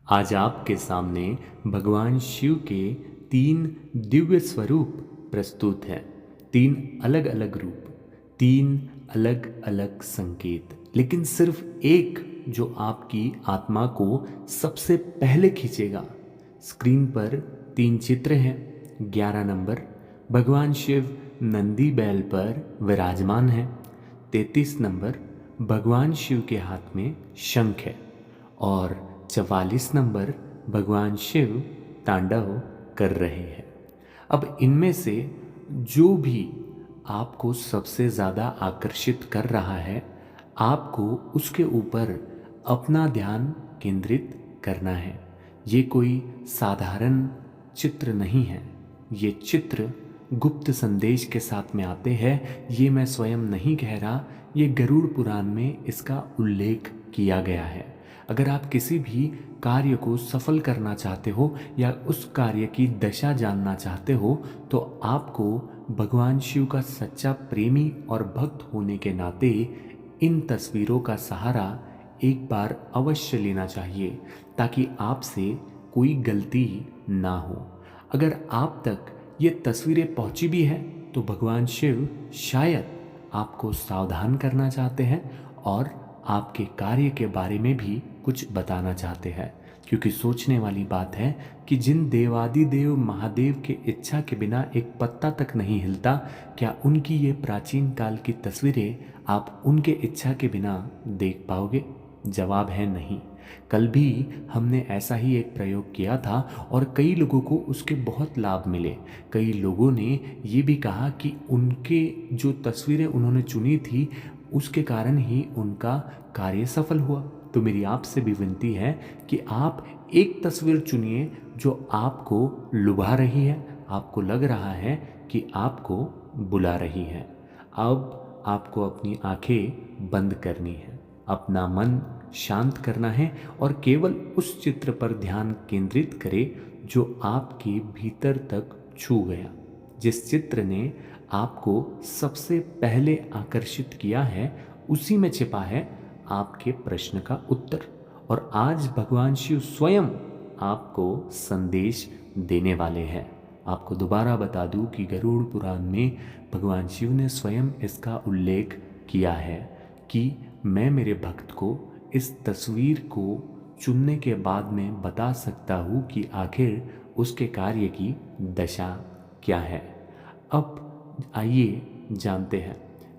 आज आपके सामने भगवान शिव के तीन दिव्य स्वरूप प्रस्तुत हैं। तीन अलग अलग रूप, तीन अलग अलग संकेत, लेकिन सिर्फ एक जो आपकी आत्मा को सबसे पहले खींचेगा। स्क्रीन पर तीन चित्र हैं। 11 नंबर, भगवान शिव नंदी बैल पर विराजमान है। 33 नंबर, भगवान शिव के हाथ में शंख है। और 44 नंबर, भगवान शिव तांडव कर रहे हैं। अब इनमें से जो भी आपको सबसे ज़्यादा आकर्षित कर रहा है, आपको उसके ऊपर अपना ध्यान केंद्रित करना है। ये कोई साधारण चित्र नहीं है। ये चित्र गुप्त संदेश के साथ में आते हैं। ये मैं स्वयं नहीं कह रहा, ये गरुड़ पुराण में इसका उल्लेख किया गया है। अगर आप किसी भी कार्य को सफल करना चाहते हो या उस कार्य की दशा जानना चाहते हो, तो आपको भगवान शिव का सच्चा प्रेमी और भक्त होने के नाते इन तस्वीरों का सहारा एक बार अवश्य लेना चाहिए, ताकि आपसे कोई गलती ना हो। अगर आप तक ये तस्वीरें पहुंची भी हैं, तो भगवान शिव शायद आपको सावधान करना चाहते हैं और आपके कार्य के बारे में भी कुछ बताना चाहते हैं। क्योंकि सोचने वाली बात है कि जिन देवादिदेव महादेव के इच्छा के बिना एक पत्ता तक नहीं हिलता, क्या उनकी ये प्राचीन काल की तस्वीरें आप उनके इच्छा के बिना देख पाओगे? जवाब है नहीं। कल भी हमने ऐसा ही एक प्रयोग किया था और कई लोगों को उसके बहुत लाभ मिले। कई लोगों ने ये भी कहा कि उनके जो तस्वीरें उन्होंने चुनी थी, उसके कारण ही उनका कार्य सफल हुआ। तो मेरी आपसे भी विनती है कि आप एक तस्वीर चुनिए जो आपको लुभा रही है, आपको लग रहा है कि आपको बुला रही है। अब आपको अपनी आंखें बंद करनी है, अपना मन शांत करना है और केवल उस चित्र पर ध्यान केंद्रित करें जो आपके भीतर तक छू गया। जिस चित्र ने आपको सबसे पहले आकर्षित किया है, उसी में छिपा है आपके प्रश्न का उत्तर। और आज भगवान शिव स्वयं आपको संदेश देने वाले हैं। आपको दोबारा बता दूं कि गरुड़ पुराण में भगवान शिव ने स्वयं इसका उल्लेख किया है कि मैं मेरे भक्त को इस तस्वीर को चुनने के बाद में बता सकता हूँ कि आखिर उसके कार्य की दशा क्या है। अब आइए जानते हैं,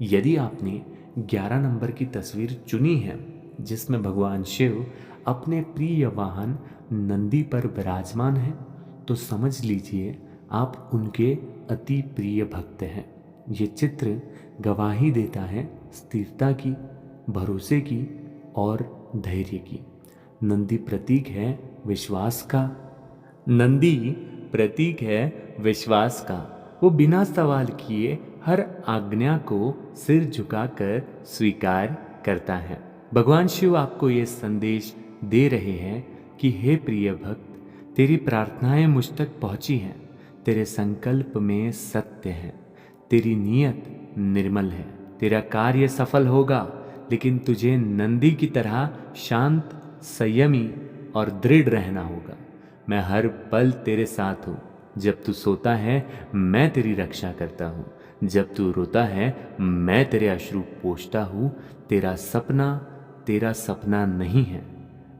यदि आपने 11 नंबर की तस्वीर चुनी है जिसमें भगवान शिव अपने प्रिय वाहन नंदी पर विराजमान हैं, तो समझ लीजिए आप उनके अति प्रिय भक्त हैं। ये चित्र गवाही देता है स्थिरता की, भरोसे की और धैर्य की। नंदी प्रतीक है विश्वास का। नंदी प्रतीक है विश्वास का। वो बिना सवाल किए हर आज्ञा को सिर झुकाकर स्वीकार करता है। भगवान शिव आपको ये संदेश दे रहे हैं कि हे प्रिय भक्त, तेरी प्रार्थनाएं मुझ तक पहुंची हैं। तेरे संकल्प में सत्य है, तेरी नीयत निर्मल है, तेरा कार्य सफल होगा। लेकिन तुझे नंदी की तरह शांत, संयमी और दृढ़ रहना होगा। मैं हर पल तेरे साथ हूँ। जब तू सोता है मैं तेरी रक्षा करता हूँ, जब तू रोता है मैं तेरे अश्रु पोंछता हूँ। तेरा सपना नहीं है,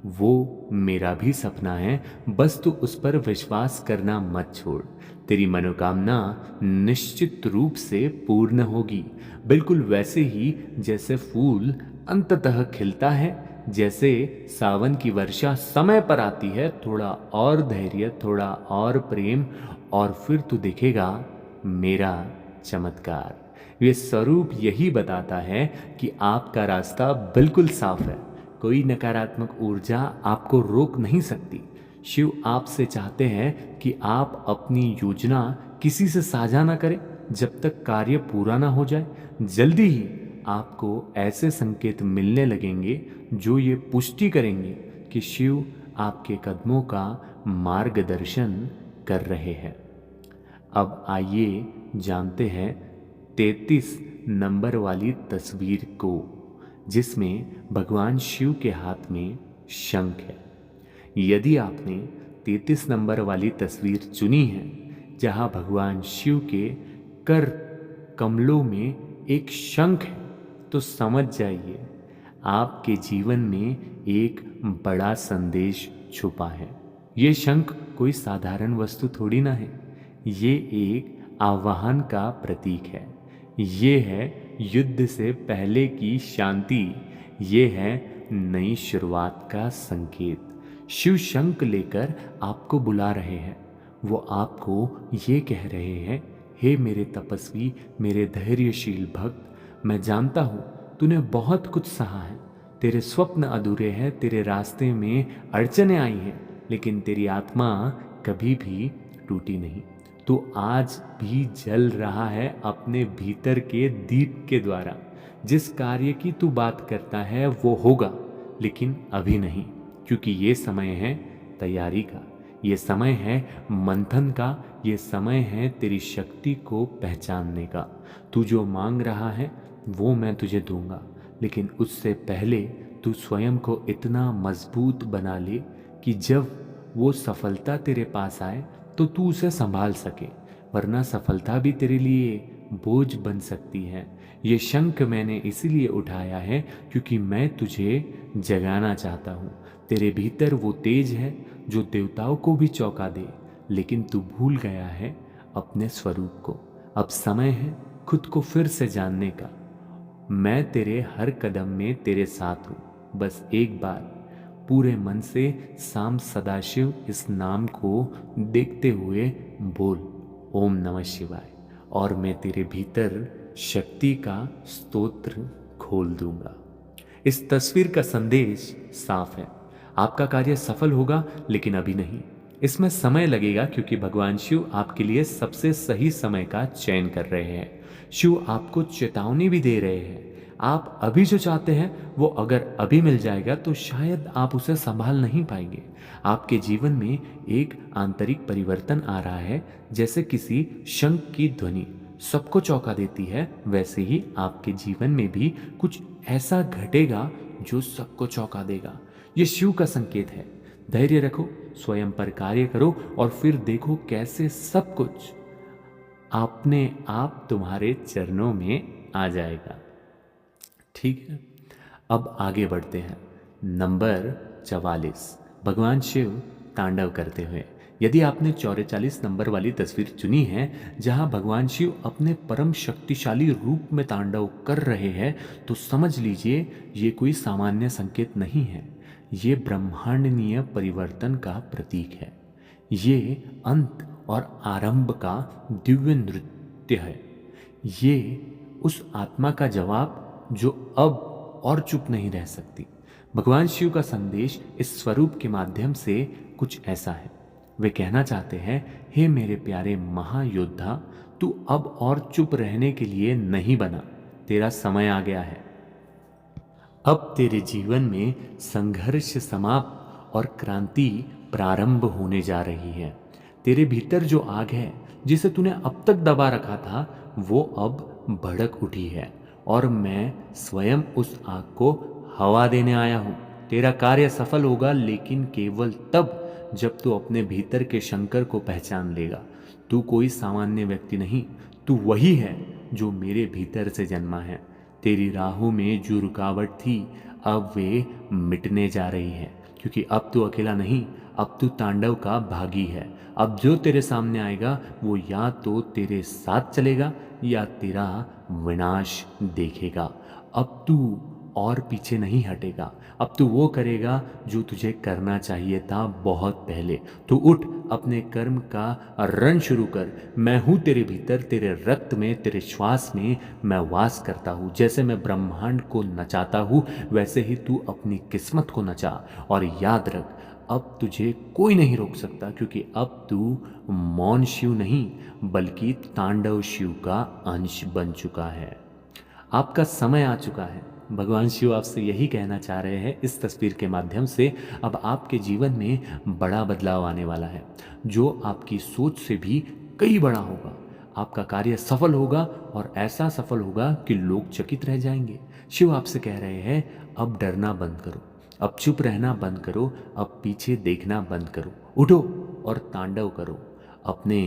वो मेरा भी सपना है। बस तू उस पर विश्वास करना मत छोड़। तेरी मनोकामना निश्चित रूप से पूर्ण होगी, बिल्कुल वैसे ही जैसे फूल अंततः खिलता है, जैसे सावन की वर्षा समय पर आती है। थोड़ा और धैर्य, थोड़ा और प्रेम, और फिर तू देखेगा मेरा चमत्कार। ये स्वरूप यही बताता है कि आपका रास्ता बिल्कुल साफ है। कोई नकारात्मक ऊर्जा आपको रोक नहीं सकती। शिव आपसे चाहते हैं कि आप अपनी योजना किसी से साझा ना करें जब तक कार्य पूरा ना हो जाए। जल्दी ही आपको ऐसे संकेत मिलने लगेंगे जो ये पुष्टि करेंगे कि शिव आपके कदमों का मार्गदर्शन कर रहे हैं। अब आइए जानते हैं 33 नंबर वाली तस्वीर को, जिसमें भगवान शिव के हाथ में शंख है। यदि आपने 33 नंबर वाली तस्वीर चुनी है जहां भगवान शिव के कर कमलों में एक शंख है, तो समझ जाइए आपके जीवन में एक बड़ा संदेश छुपा है। ये शंख कोई साधारण वस्तु थोड़ी ना है, ये एक आह्वान का प्रतीक है। ये है युद्ध से पहले की शांति, ये है नई शुरुआत का संकेत। शिव शंख लेकर आपको बुला रहे हैं। वो आपको ये कह रहे हैं, हे मेरे तपस्वी, मेरे धैर्यशील भक्त, मैं जानता हूँ तूने बहुत कुछ सहा है, तेरे स्वप्न अधूरे हैं, तेरे रास्ते में अड़चने आई हैं, लेकिन तेरी आत्मा कभी भी टूटी नहीं। तू आज भी जल रहा है अपने भीतर के दीप के द्वारा। जिस कार्य की तू बात करता है वो होगा, लेकिन अभी नहीं, क्योंकि ये समय है तैयारी का, ये समय है मंथन का, ये समय है तेरी शक्ति को पहचानने का। तू जो मांग रहा है वो मैं तुझे दूंगा, लेकिन उससे पहले तू स्वयं को इतना मजबूत बना ले कि जब वो सफलता तेरे पास आए तो तू उसे संभाल सके, वरना सफलता भी तेरे लिए बोझ बन सकती है। ये शंख मैंने इसीलिए उठाया है क्योंकि मैं तुझे जगाना चाहता हूँ। तेरे भीतर वो तेज है जो देवताओं को भी चौंका दे, लेकिन तू भूल गया है अपने स्वरूप को। अब समय है खुद को फिर से जानने का। मैं तेरे हर कदम में तेरे साथ हूँ। बस एक बार पूरे मन से साम सदाशिव इस नाम को देखते हुए बोल, ओम नमः शिवाय, और मैं तेरे भीतर शक्ति का स्तोत्र खोल दूंगा। इस तस्वीर का संदेश साफ है, आपका कार्य सफल होगा, लेकिन अभी नहीं। इसमें समय लगेगा क्योंकि भगवान शिव आपके लिए सबसे सही समय का चयन कर रहे हैं। शिव आपको चेतावनी भी दे रहे हैं। आप अभी जो चाहते हैं वो अगर अभी मिल जाएगा तो शायद आप उसे संभाल नहीं पाएंगे। आपके जीवन में एक आंतरिक परिवर्तन आ रहा है, जैसे किसी शंख की ध्वनि सबको चौंका देती है, वैसे ही आपके जीवन में भी कुछ ऐसा घटेगा जो सबको चौंका देगा। ये शिव का संकेत है। धैर्य रखो, स्वयं पर कार्य करो और फिर देखो कैसे सब कुछ अपने आप तुम्हारे चरणों में आ जाएगा। ठीक है, अब आगे बढ़ते हैं। नंबर 44, भगवान शिव तांडव करते हुए। यदि आपने 44 नंबर वाली तस्वीर चुनी है जहां भगवान शिव अपने परम शक्तिशाली रूप में तांडव कर रहे हैं, तो समझ लीजिए ये कोई सामान्य संकेत नहीं है, ये ब्रह्मांडीय परिवर्तन का प्रतीक है। ये अंत और आरंभ का दिव्य नृत्य है। ये उस आत्मा का जवाब जो अब और चुप नहीं रह सकती। भगवान शिव का संदेश इस स्वरूप के माध्यम से कुछ ऐसा है। वे कहना चाहते हैं, हे मेरे प्यारे महायोद्धा, तू अब और चुप रहने के लिए नहीं बना, तेरा समय आ गया है। अब तेरे जीवन में संघर्ष समाप्त और क्रांति प्रारंभ होने जा रही है। तेरे भीतर जो आग है जिसे तूने अब तक दबा रखा था, वो अब भड़क उठी है और मैं स्वयं उस आग को हवा देने आया हूँ। तेरा कार्य सफल होगा, लेकिन केवल तब जब तू अपने भीतर के शंकर को पहचान लेगा। तू कोई सामान्य व्यक्ति नहीं, तू वही है जो मेरे भीतर से जन्मा है। तेरी राहों में जो रुकावट थी अब वे मिटने जा रही है, क्योंकि अब तू अकेला नहीं, अब तू तांडव का भागी है। अब जो तेरे सामने आएगा वो या तो तेरे साथ चलेगा या तेरा विनाश देखेगा। अब तू और पीछे नहीं हटेगा, अब तू वो करेगा जो तुझे करना चाहिए था बहुत पहले। तू उठ, अपने कर्म का रन शुरू कर। मैं हूँ तेरे भीतर, तेरे रक्त में, तेरे श्वास में मैं वास करता हूँ। जैसे मैं ब्रह्मांड को नचाता हूँ, वैसे ही तू अपनी किस्मत को नचा। और याद रख, अब तुझे कोई नहीं रोक सकता, क्योंकि अब तू मौन शिव नहीं बल्कि तांडव शिव का अंश बन चुका है। आपका समय आ चुका है। भगवान शिव आपसे यही कहना चाह रहे हैं इस तस्वीर के माध्यम से। अब आपके जीवन में बड़ा बदलाव आने वाला है, जो आपकी सोच से भी कई बड़ा होगा। आपका कार्य सफल होगा और ऐसा सफल होगा कि लोग चकित रह जाएंगे। शिव आपसे कह रहे हैं, अब डरना बंद करो, अब चुप रहना बंद करो, अब पीछे देखना बंद करो, उठो और तांडव करो अपने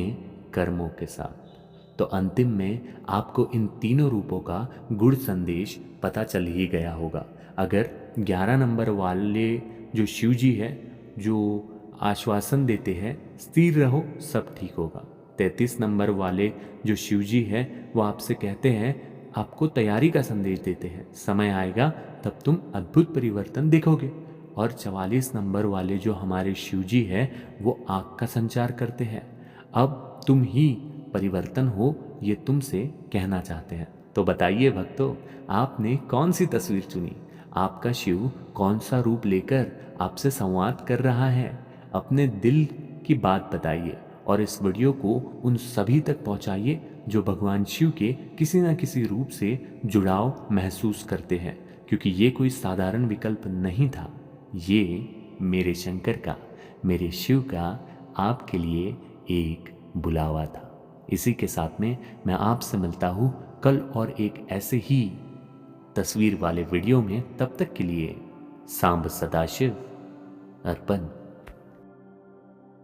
कर्मों के साथ। तो अंतिम में आपको इन तीनों रूपों का गुड़ संदेश पता चल ही गया होगा। अगर 11 नंबर वाले जो शिव जी है, जो आश्वासन देते हैं स्थिर रहो सब ठीक होगा। 33 नंबर वाले जो शिव जी है वो आपसे कहते हैं, आपको तैयारी का संदेश देते हैं, समय आएगा तब तुम अद्भुत परिवर्तन देखोगे। और 44 नंबर वाले जो हमारे शिव जी है वो आग का संचार करते हैं, अब तुम ही परिवर्तन हो ये तुमसे कहना चाहते हैं। तो बताइए भक्तों, आपने कौन सी तस्वीर चुनी? आपका शिव कौन सा रूप लेकर आपसे संवाद कर रहा है? अपने दिल की बात बताइए और इस वीडियो को उन सभी तक पहुंचाइए जो भगवान शिव के किसी न किसी रूप से जुड़ाव महसूस करते हैं, क्योंकि ये कोई साधारण विकल्प नहीं था, ये मेरे शंकर का, मेरे शिव का आपके लिए एक बुलावा था। इसी के साथ में मैं आपसे मिलता हूँ कल और एक ऐसे ही तस्वीर वाले वीडियो में। तब तक के लिए सांब सदाशिव अर्पण।